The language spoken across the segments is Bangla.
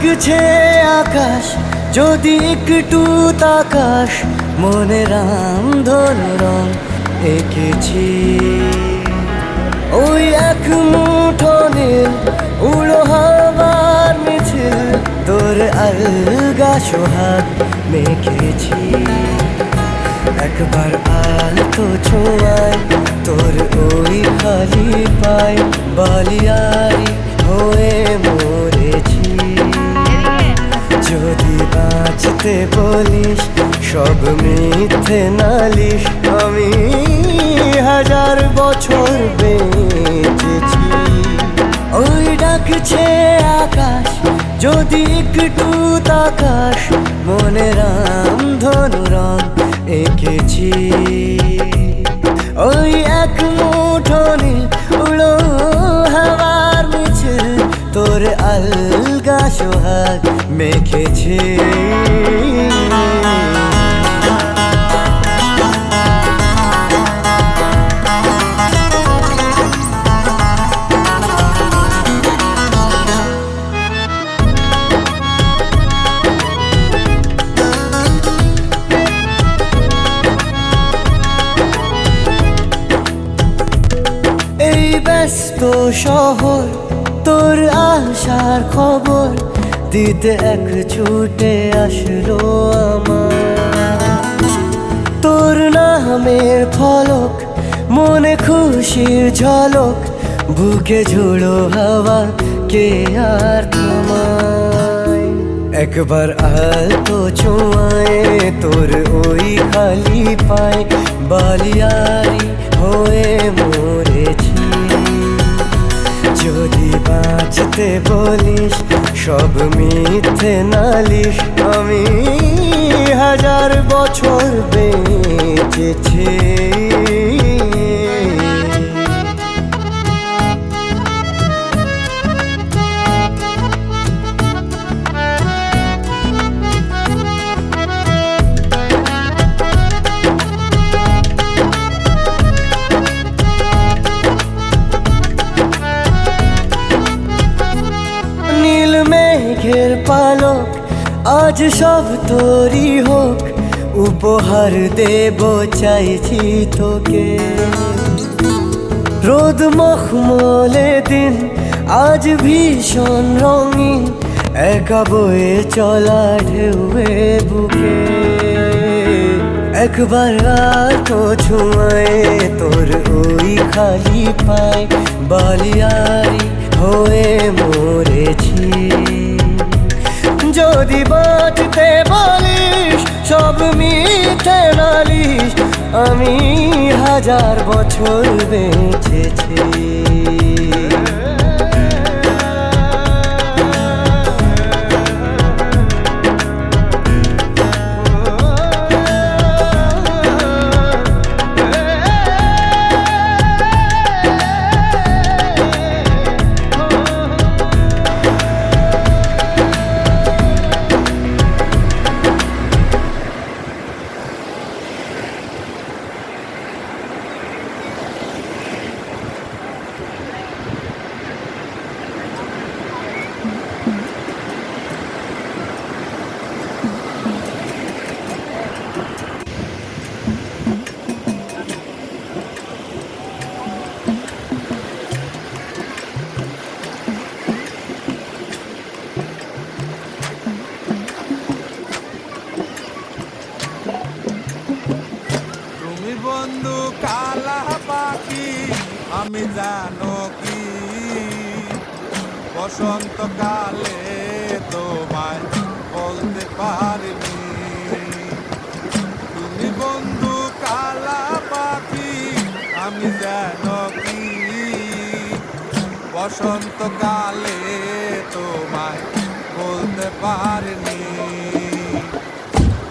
ডাকছে আকাশ যদি একটু তাকাস, মনে রামধনু রং এঁকেছি। ওই এক মুঠো নীল উড়ো হবার মিছিল, তোর আলগা সোহাগ মেখেছি। একবার আলতো ছোঁয়ায় তোর ওই খালি পায়, বালিয়ারি হয়ে মরেছি। যদি বাঁচতে বলিস সব মিথ্যে নালিশ, আমি 1000 বছর বেঁচেছি। ওই ডাকছে আকাশ যদি একটু তাকাস, মনে রামধনু রং এঁকেছি। ওই এক মুঠো নীল উড়ো হাওয়ার মিছিল, তোর আলগা সোহাগ মেখেছি। এই ব্যস্ত শহর তোর আসার খবর দিতে এক ছুটে আসলো আমার। তোর নামের ফলক মনে খুশির ঝলক, বুকে ঝোড়ো হাওয়া কে আর থামায়। একবার আলতো ছোঁয়ায় তোর ওই খালি পায়, বালিয়ারি হয়ে মরেছি। যদি বাঁচতে বলিস সব মিথ্যে নালিশ, আমি 1000 বছর বেঁচেছি। মেঘের পালক আজ সব তোরই হোক, উপহার দেব চাইছি তোকে। রোদ মখমলে দিন আজ ভীষণ রঙিন, একা বয়ে চলা ঢেউয়ে বুকে। একবার আলতো ছোঁয়ায় তোর ওই খালি পায়, বালিয়ারি হয়ে মরেছি। যদি বাঁচতে বলিস সব মিথ্যে নালিশ, আমি 1000 বছর বেঁচেছি। বন্ধু কালা পাখি আমি জানো কি, বসন্তকালে তোমায় বলতে পারিনি। তুমি বন্ধু কালা পাখি আমি জানো কি, বসন্তকালে তোমায় বলতে পারিনি।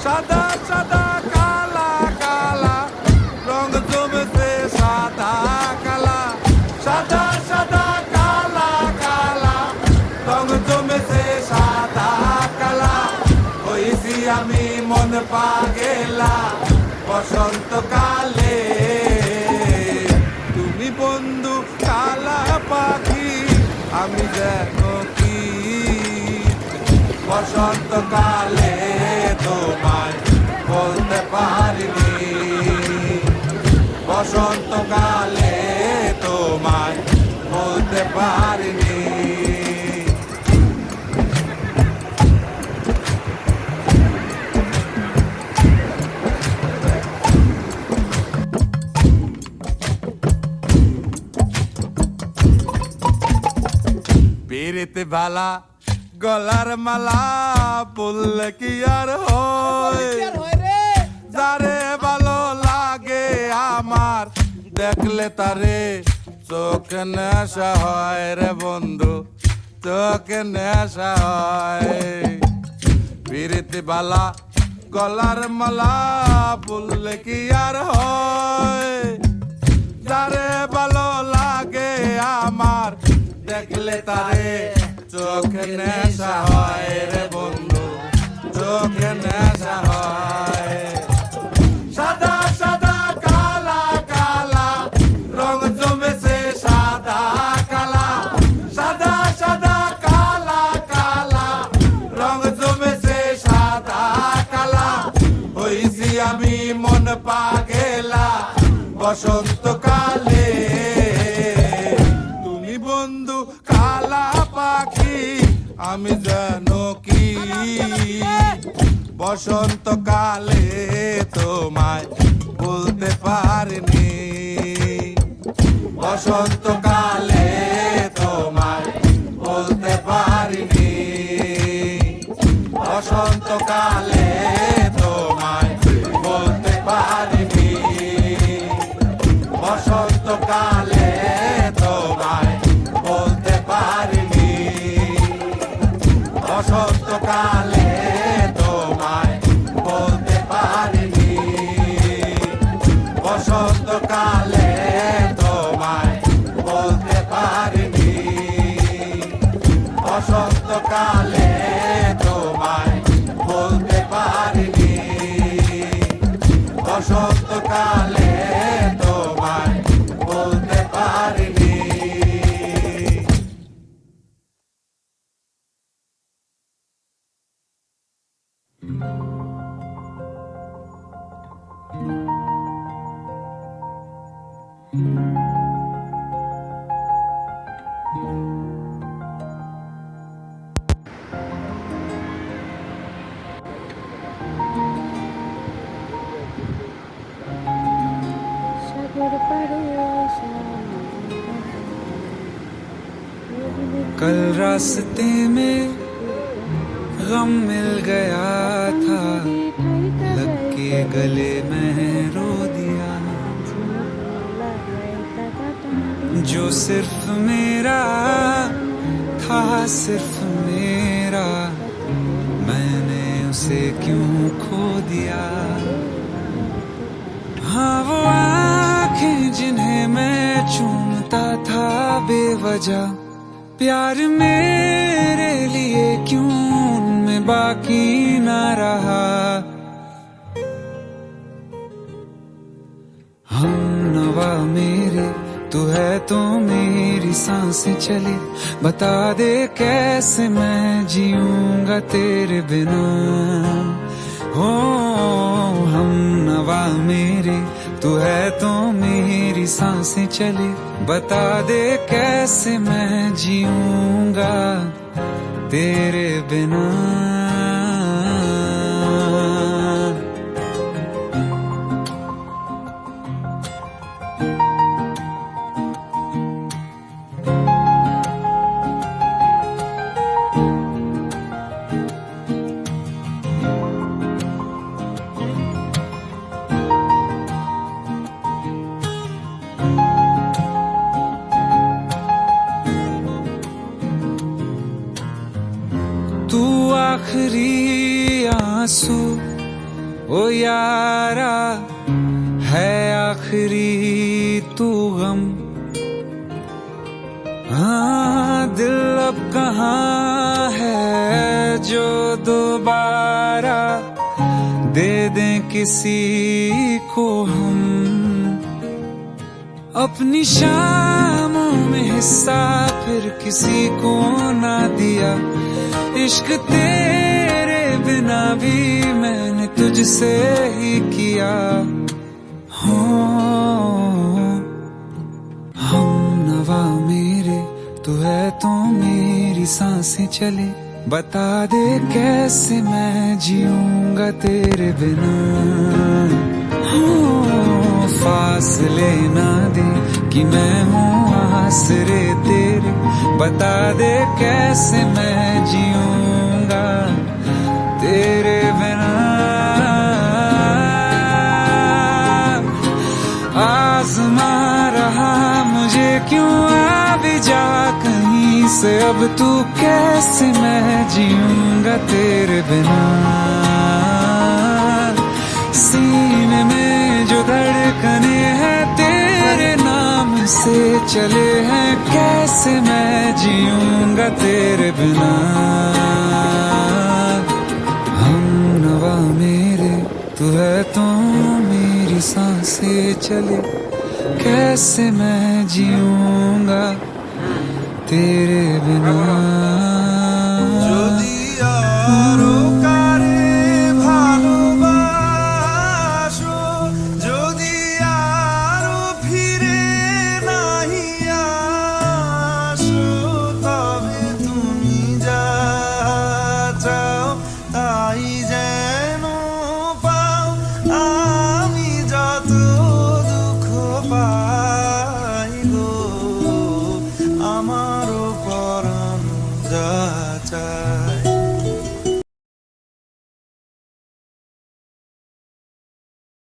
সাদা সাদা কালা কালা রং জমেছে, সাদা কালা সাদা সাদা কালা কালা রং জমেছে, সাদা কালা হয়েছি আমি মন পাগেলা বসন্তকালে। তুমি বন্ধু কালা পাখি আমি জানো কি, বসন্তকালে তোমায় বলতে পারিনি, বসন্তকালে তোমায় বলতে পারিনি। পিরিত বালা গলার মালা পড়লে কি আর হয়, যারে ভালো লাগে আমার দেখলে তারে চোখ নেশা হয় রে বন্ধু, চোখ নেশা হয়। পিরিত বালা গলার মালা পড়লে কি আর হয়, যারে ভালো লাগে আমার দেখলে তারে চোখে নেশা হয় রে বন্ধু, চোখে নেশা হয়। সাদা সাদা কালা কালা রং জমেছে সাদা কালা, সাদা সাদা কালা কালা রং জমেছে সাদা কালা। হইছি আমি মন পাগেলা বসন্তকালে, তুমি বন্ধু কালা পাখি আমি জানো কি, বসন্তকালে তোমায় বলতে পারিনি, বসন্তকালে তোমায় বলতে পারিনি, বসন্তকালে তোমায় বলতে পারিনি, বসন্তকালে তোমায় বলতে পারিনি, বসন্তকালে তোমায় বলতে পারিনি, বসন্তকালে তোমায় বলতে পারিনি, বসন্তকালে তোমায় বলতে পারিনি, বসন্তকালে তোমায় বলতে পারিনি। कल रास्ते में गम मिल गया था, लग के गले में रो दिया, जो सिर्फ मेरा था सिर्फ मेरा, मैंने उसे क्यों खो दिया। हाँ वो आँखें जिन्हें मैं चूमता था बेवजह, प्यार मेरे लिए क्यों उनमें बाकी ना रहा। हम नवा मेरे तू है तो मेरी सांसें चले, बता दे कैसे मैं जीऊंगा तेरे बिना। हो हम नवा मेरे तू है तो मेरी सांसें चले, बता दे कैसे मैं जीऊंगा तेरे बिना। तू आखिरी आंसू ओ यारा है, आखिरी तू गम। हाँ दिल अब कहाँ है जो दोबारा दे दें किसी को हम, अपनी शामों में हिस्सा फिर किसी को ना दिया। इश्क तेरा इतना भी मैंने तुझसे ही किया हो। हम नवा मेरे तू है तो मेरी सांसें चले, बता दे कैसे मैं जीऊंगा तेरे बिना। हो फासले ना दे कि मैं हूँ आसरे तेरे, बता दे कैसे मैं जीऊंगा तेरे बिना। आज़मा रहा मुझे क्यों आ भी जा कहीं से, अब तू कैसे मैं जीऊंगा तेरे बिना। सीने में जो धड़कने हैं तेरे नाम से चले हैं, कैसे मैं जीऊंगा तेरे बिना। हम नवा मेरे तू है तो मेरी सांसें चले, कैसे मैं जीऊंगा तेरे बिना। যদি আরো কারে ভালোবাসো, যদি আরো ফিরে নাহি আসো, তবে তুমি যা চাও তাই যেন পাও। আমি যত দুঃখ পাই গো, আমারও পরাণ যা চায়।